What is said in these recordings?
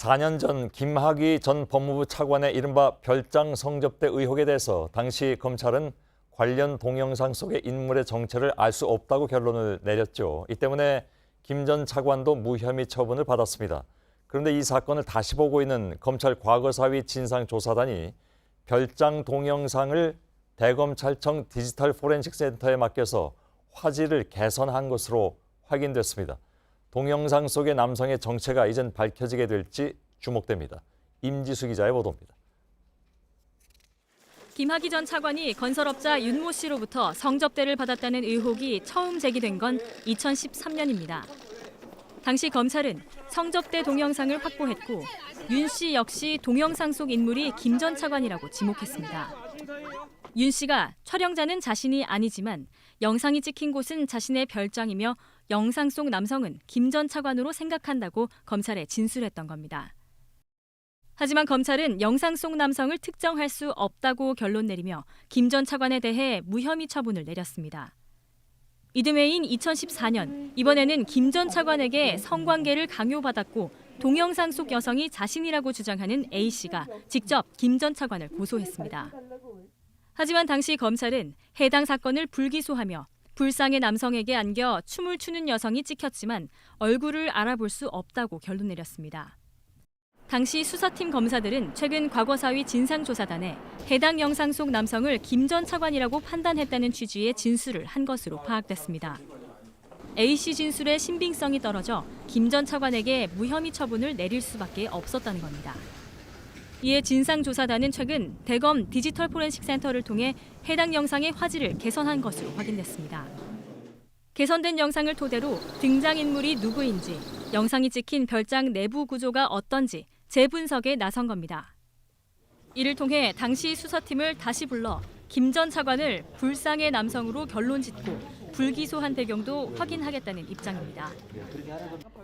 4년 전 김학의 전 법무부 차관의 이른바 별장 성접대 의혹에 대해서 당시 검찰은 관련 동영상 속의 인물의 정체를 알 수 없다고 결론을 내렸죠. 이 때문에 김 전 차관도 무혐의 처분을 받았습니다. 그런데 이 사건을 다시 보고 있는 검찰 과거사위 진상조사단이 별장 동영상을 대검찰청 디지털 포렌식 센터에 맡겨서 화질을 개선한 것으로 확인됐습니다. 동영상 속의 남성의 정체가 이젠 밝혀지게 될지 주목됩니다. 임지수 기자의 보도입니다. 김학의 전 차관이 건설업자 윤모 씨로부터 성접대를 받았다는 의혹이 처음 제기된 건 2013년입니다. 당시 검찰은 성접대 동영상을 확보했고 윤 씨 역시 동영상 속 인물이 김 전 차관이라고 지목했습니다. 윤 씨가 촬영자는 자신이 아니지만 영상이 찍힌 곳은 자신의 별장이며 영상 속 남성은 김 전 차관으로 생각한다고 검찰에 진술했던 겁니다. 하지만 검찰은 영상 속 남성을 특정할 수 없다고 결론 내리며 김 전 차관에 대해 무혐의 처분을 내렸습니다. 이듬해인 2014년, 이번에는 김 전 차관에게 성관계를 강요받았고 동영상 속 여성이 자신이라고 주장하는 A씨가 직접 김 전 차관을 고소했습니다. 하지만 당시 검찰은 해당 사건을 불기소하며 불상의 남성에게 안겨 춤을 추는 여성이 찍혔지만 얼굴을 알아볼 수 없다고 결론 내렸습니다. 당시 수사팀 검사들은 최근 과거사위 진상조사단에 해당 영상 속 남성을 김 전 차관이라고 판단했다는 취지의 진술을 한 것으로 파악됐습니다. A씨 진술의 신빙성이 떨어져 김 전 차관에게 무혐의 처분을 내릴 수밖에 없었다는 겁니다. 이에 진상조사단은 최근 대검 디지털 포렌식 센터를 통해 해당 영상의 화질을 개선한 것으로 확인됐습니다. 개선된 영상을 토대로 등장인물이 누구인지, 영상이 찍힌 별장 내부 구조가 어떤지 재분석에 나선 겁니다. 이를 통해 당시 수사팀을 다시 불러 김 전 차관을 불상의 남성으로 결론짓고 불기소한 배경도 확인하겠다는 입장입니다.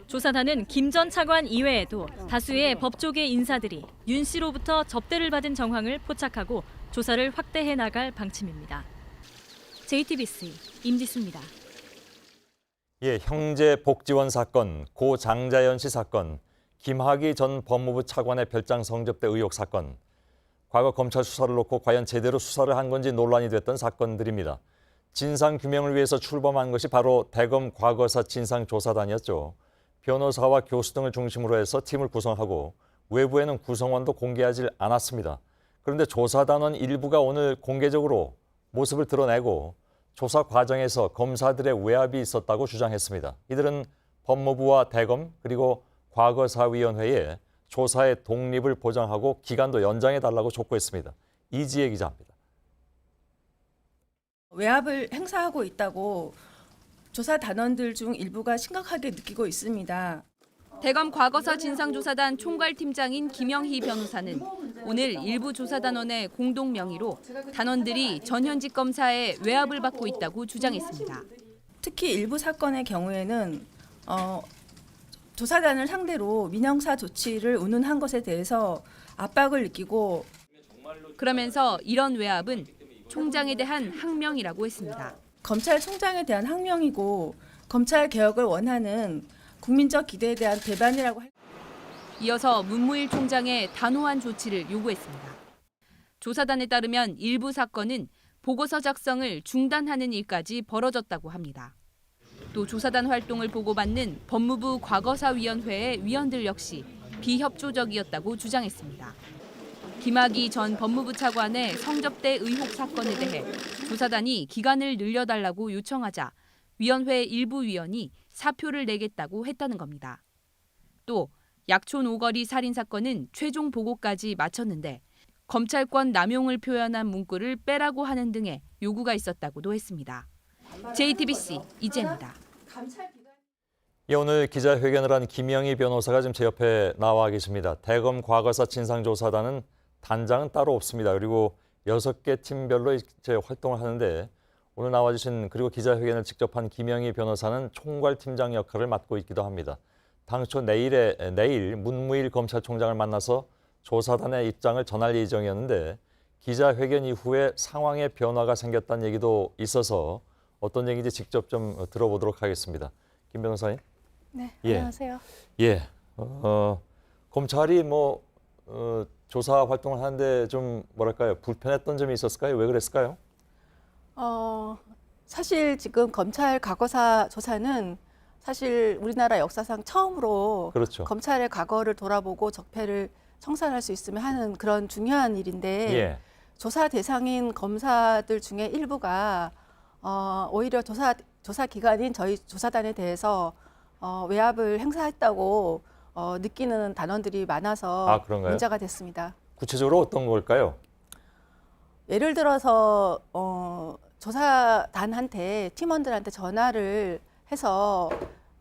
조사단은 김 전 차관 이외에도 다수의 법조계 인사들이 윤 씨로부터 접대를 받은 정황을 포착하고 조사를 확대해 나갈 방침입니다. JTBC 임지수입니다. 형제 복지원 사건, 고 장자연 씨 사건, 김학의 전 법무부 차관의 별장 성접대 의혹 사건. 과거 검찰 수사를 놓고 과연 제대로 수사를 한 건지 논란이 됐던 사건들입니다. 진상규명을 위해서 출범한 것이 바로 대검 과거사 진상조사단이었죠. 변호사와 교수 등을 중심으로 해서 팀을 구성하고 외부에는 구성원도 공개하지 않았습니다. 그런데 조사단원 일부가 오늘 공개적으로 모습을 드러내고 조사 과정에서 검사들의 외압이 있었다고 주장했습니다. 이들은 법무부와 대검 그리고 과거사위원회에 조사의 독립을 보장하고 기간도 연장해달라고 촉구했습니다. 이지혜 기자입니다. 외압을 행사하고 있다고 조사 단원들 중 일부가 심각하게 느끼고 있습니다. 대검 과거사 진상조사단 총괄팀장인 김영희 변호사는 오늘 일부 조사단원의 공동 명의로 단원들이 전현직 검사의 외압을 받고 있다고 주장했습니다. 특히 일부 사건의 경우에는 조사단을 상대로 민형사 조치를 운운한 것에 대해서 압박을 느끼고 그러면서 이런 외압은 총장에 대한 항명이라고 했습니다. 검찰총장에 대한 항명이고 검찰 개혁을 원하는 국민적 기대에 대한 배반이라고 이어서 문무일 총장의 단호한 조치를 요구했습니다. 조사단에 따르면 일부 사건은 보고서 작성을 중단하는 일까지 벌어졌다고 합니다. 또 조사단 활동을 보고받는 법무부 과거사위원회의 위원들 역시 비협조적이었다고 주장했습니다. 김학의 전 법무부 차관의 성접대 의혹 사건에 대해 조사단이 기간을 늘려달라고 요청하자 위원회 일부 위원이 사표를 내겠다고 했다는 겁니다. 또 약촌 오거리 살인 사건은 최종 보고까지 마쳤는데 검찰권 남용을 표현한 문구를 빼라고 하는 등의 요구가 있었다고도 했습니다. JTBC 이재입니다. 오늘 기자회견을 한 김영희 변호사가 지금 제 옆에 나와 계십니다. 대검 과거사 진상조사단은 단장은 따로 없습니다. 그리고 6개 팀별로 이제 활동을 하는데 오늘 나와주신 그리고 기자회견을 직접 한 김영희 변호사는 총괄팀장 역할을 맡고 있기도 합니다. 당초 내일 문무일 검찰총장을 만나서 조사단의 입장을 전할 예정이었는데 기자회견 이후에 상황의 변화가 생겼다는 얘기도 있어서 어떤 얘기인지 직접 좀 들어보도록 하겠습니다. 김 변호사님. 네, 예. 안녕하세요. 검찰이 뭐 조사 활동을 하는데 좀 뭐랄까요? 불편했던 점이 있었을까요? 왜 그랬을까요? 사실 지금 검찰 과거사 조사는 사실 우리나라 역사상 처음으로 그렇죠. 검찰의 과거를 돌아보고 적폐를 청산할 수 있으면 하는 그런 중요한 일인데 예. 조사 대상인 검사들 중에 일부가 오히려 조사 기관인 저희 조사단에 대해서 외압을 행사했다고 느끼는 단원들이 많아서 아, 그런가요? 문제가 됐습니다. 구체적으로 어떤 걸까요? 예를 들어서 조사단한테 팀원들한테 전화를 해서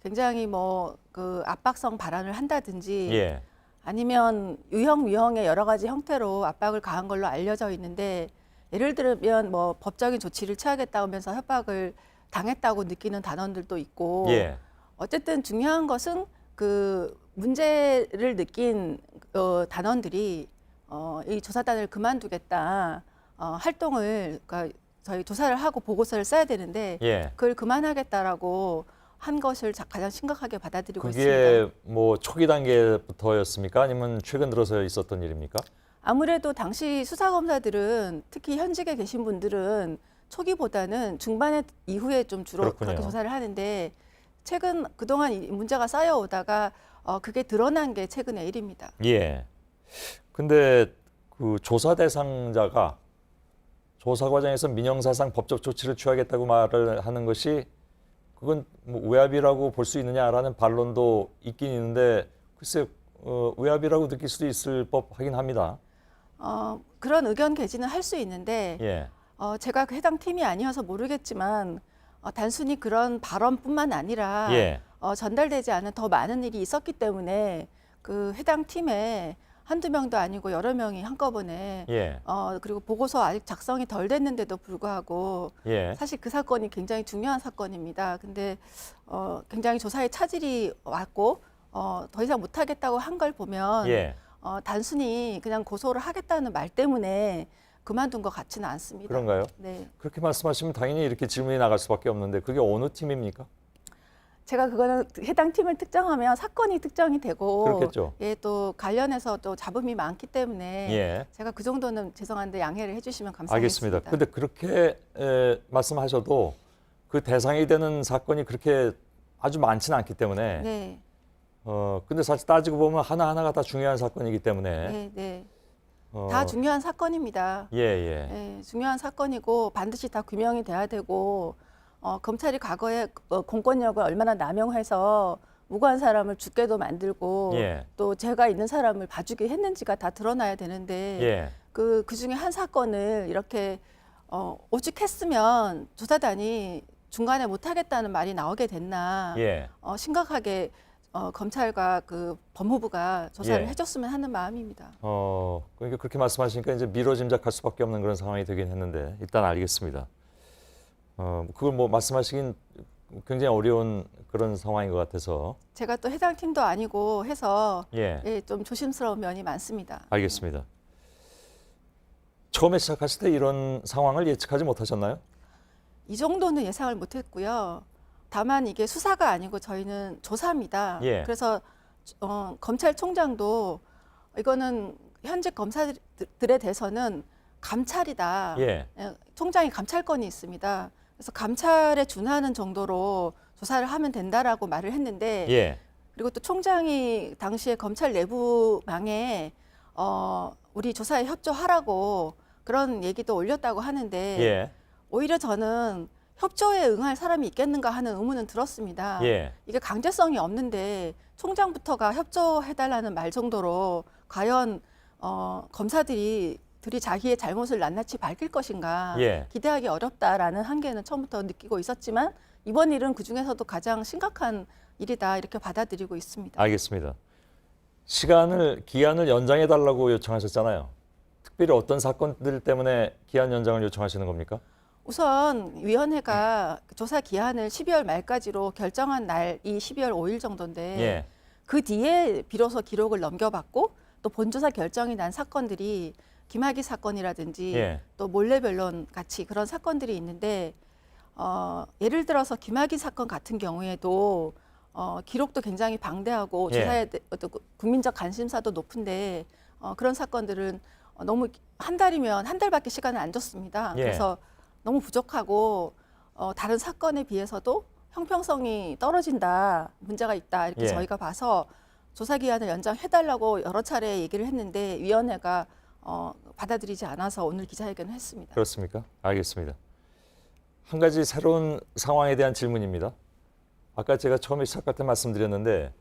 굉장히 뭐 그 압박성 발언을 한다든지 예. 아니면 유형의 여러 가지 형태로 압박을 가한 걸로 알려져 있는데 예를 들면 뭐 법적인 조치를 취하겠다고 하면서 협박을 당했다고 느끼는 단원들도 있고 예. 어쨌든 중요한 것은 그 문제를 느낀 단원들이 이 조사단을 그만두겠다 활동을 그러니까 저희 조사를 하고 보고서를 써야 되는데 예. 그걸 그만하겠다라고 한 것을 가장 심각하게 받아들이고 있습니다. 그게 뭐 초기 단계부터였습니까? 아니면 최근 들어서 있었던 일입니까? 아무래도 당시 수사검사들은 특히 현직에 계신 분들은 초기보다는 중반에 이후에 좀 주로 그렇군요. 그렇게 조사를 하는데 최근 그동안 이 문제가 쌓여오다가 그게 드러난 게 최근의 일입니다. 예. 근데 그 조사 대상자가 조사 과정에서 민형사상 법적 조치를 취하겠다고 말을 하는 것이 그건 뭐 외압이라고 볼 수 있느냐라는 반론도 있긴 있는데 글쎄 외압이라고 느낄 수도 있을 법하긴 합니다. 그런 의견 개진은 할 수 있는데 예. 제가 그 해당 팀이 아니어서 모르겠지만 단순히 그런 발언뿐만 아니라 예. 전달되지 않은 더 많은 일이 있었기 때문에 그 해당 팀에 한두 명도 아니고 여러 명이 한꺼번에 예. 그리고 보고서 아직 작성이 덜 됐는데도 불구하고 예. 사실 그 사건이 굉장히 중요한 사건입니다. 근데 굉장히 조사에 차질이 왔고 더 이상 못하겠다고 한 걸 보면 예. 단순히 그냥 고소를 하겠다는 말 때문에 그만둔 것 같지는 않습니다. 그런가요? 네, 그렇게 말씀하시면 당연히 이렇게 질문이 나갈 수밖에 없는데 그게 어느 팀입니까? 제가 그거는 해당 팀을 특정하면 사건이 특정이 되고 그렇겠죠. 예, 또 관련해서 또 잡음이 많기 때문에 예. 제가 그 정도는 죄송한데 양해를 해주시면 알겠습니다. 감사하겠습니다. 근데 그렇게 말씀하셔도 그 대상이 되는 사건이 그렇게 아주 많지는 않기 때문에 네, 근데 사실 따지고 보면 하나하나가 다 중요한 사건이기 때문에 네, 네. 어, 다 중요한 사건입니다. 예, 예. 예, 중요한 사건이고 반드시 다 규명이 돼야 되고 검찰이 과거에 공권력을 얼마나 남용해서 무고한 사람을 죽게도 만들고 예. 또 죄가 있는 사람을 봐주게 했는지가 다 드러나야 되는데 예. 그 중에 한 사건을 이렇게 오죽했으면 조사단이 중간에 못하겠다는 말이 나오게 됐나 예. 심각하게 검찰과 그 법무부가 조사를 예. 해줬으면 하는 마음입니다. 그러니까 그렇게 말씀하시니까 이제 미뤄 짐작할 수밖에 없는 그런 상황이 되긴 했는데 일단 알겠습니다. 그걸 뭐 말씀하시긴 굉장히 어려운 그런 상황인 것 같아서 제가 또 해당 팀도 아니고 해서 예, 예, 좀 조심스러운 면이 많습니다. 알겠습니다. 처음에 시작하실 때 이런 상황을 예측하지 못하셨나요? 이 정도는 예상을 못했고요. 다만 이게 수사가 아니고 저희는 조사입니다. 예. 그래서 검찰총장도 이거는 현직 검사들에 대해서는 감찰이다. 예, 총장이 감찰권이 있습니다. 그래서 감찰에 준하는 정도로 조사를 하면 된다라고 말을 했는데 예, 그리고 또 총장이 당시에 검찰 내부망에 우리 조사에 협조하라고 그런 얘기도 올렸다고 하는데 예, 오히려 저는 협조에 응할 사람이 있겠는가 하는 의문은 들었습니다. 예. 이게 강제성이 없는데 총장부터가 협조해달라는 말 정도로 과연 검사들이 자기의 잘못을 낱낱이 밝힐 것인가 예. 기대하기 어렵다라는 한계는 처음부터 느끼고 있었지만 이번 일은 그중에서도 가장 심각한 일이다 이렇게 받아들이고 있습니다. 알겠습니다. 기한을 연장해 달라고 요청하셨잖아요. 특별히 어떤 사건들 때문에 기한 연장을 요청하시는 겁니까? 우선 위원회가 조사 기한을 12월 말까지로 결정한 날이 12월 5일 정도인데 예, 그 뒤에 비로소 기록을 넘겨봤고 또 본조사 결정이 난 사건들이 김학의 사건이라든지 예. 또 몰래변론 같이 그런 사건들이 있는데 예를 들어서 김학의 사건 같은 경우에도 기록도 굉장히 방대하고 예. 조사에 어떤 국민적 관심사도 높은데 그런 사건들은 너무 한 달이면 한 달밖에 시간을 안 줬습니다. 예. 그래서 너무 부족하고 다른 사건에 비해서도 형평성이 떨어진다, 문제가 있다 이렇게 예. 저희가 봐서 조사 기한을 연장해달라고 여러 차례 얘기를 했는데 위원회가 받아들이지 않아서 오늘 기자회견을 했습니다. 그렇습니까? 알겠습니다. 한 가지 새로운 상황에 대한 질문입니다. 아까 제가 처음에 시작할 때 말씀드렸는데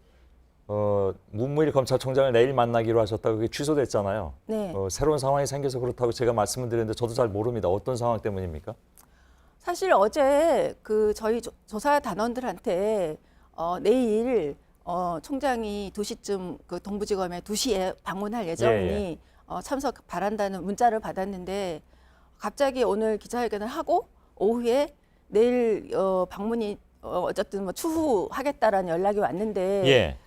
문무일 검찰총장을 내일 만나기로 하셨다고 그게 취소됐잖아요. 네. 새로운 상황이 생겨서 그렇다고 제가 말씀을 드렸는데 저도 잘 모릅니다. 어떤 상황 때문입니까? 사실 어제 저희 조사 단원들한테 내일 총장이 2시쯤 그 동부지검에 2시에 방문할 예정이니 참석 바란다는 문자를 받았는데 갑자기 오늘 기자회견을 하고 오후에 내일 방문이 어쨌든 뭐 추후하겠다라는 연락이 왔는데 예.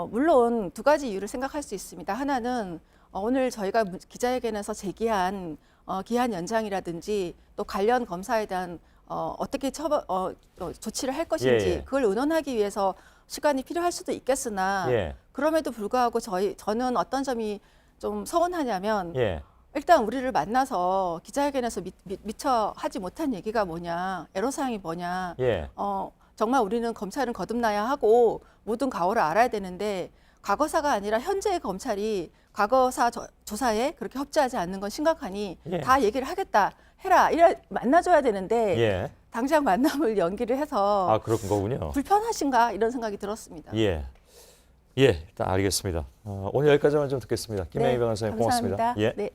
물론 두 가지 이유를 생각할 수 있습니다. 하나는 오늘 저희가 기자회견에서 제기한 기한 연장이라든지 또 관련 검사에 대한 어떻게 조치를 할 것인지 예. 그걸 의논하기 위해서 시간이 필요할 수도 있겠으나 예. 그럼에도 불구하고 저는 어떤 점이 좀 서운하냐면 예. 일단 우리를 만나서 기자회견에서 미처 하지 못한 얘기가 뭐냐, 애로사항이 뭐냐, 예. 정말 우리는 검찰은 거듭나야 하고 모든 과오를 알아야 되는데 과거사가 아니라 현재의 검찰이 과거사 조사에 그렇게 협조하지 않는 건 심각하니 예. 다 얘기를 하겠다 해라 이래 만나줘야 되는데 예. 당장 만남을 연기를 해서 그런 거군요. 불편하신가 이런 생각이 들었습니다. 예. 예, 일단 알겠습니다. 오늘 여기까지만 좀 듣겠습니다. 김혜희 네, 변호사님 감사합니다. 고맙습니다. 예. 네.